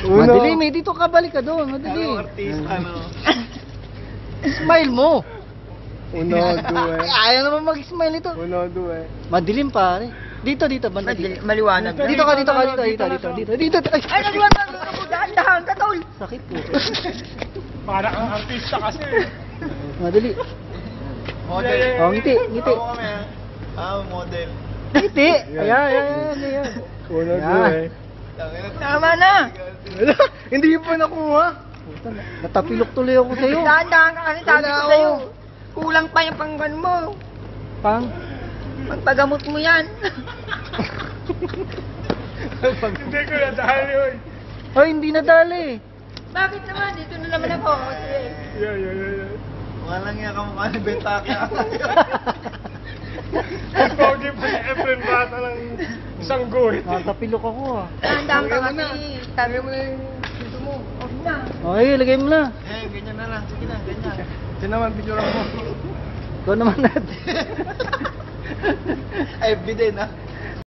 Madali, may dito ka, balik ka doon. Madali. Artista, no? Smile mo. 1, 2. Ayaw naman mag-smile ito. 1, 2. Madilim pare. Dito, banda dito. Maliwanag. Dito ka. Dito. Ay, Ay, naliwanag ako. Dahan-dahan ka, tol. sakit po. Para kang artista kasi. Madali. Model. Oh, ngiti. Ako kami, model. Ngiti. Ayan. 1, 2. Tama na. Hindi pa nakuha. Natapilok tuloy ako sa'yo. Dahan-dahan ka kasi sabi ko sa'yo. Kulang pa yung panggan mo. Pang. Pagpagamot mo yan. Hindi ko nadali yun. Ay, hindi nadali. Bakit naman? Dito na naman ako. Sige. Yeah. Walang yan kamukha ni Bentake. Pogi pa si Efren Bata ng isang guhit. Natapilok ako ah. Dahan-dahan ka kasi. Sabi mo yung dito mo. Huwag na. Okay, lagay mo na. Ganyan na lang. Sige na, ganyan. Ito naman, picture mo. Ikaw naman natin. FB din, ha?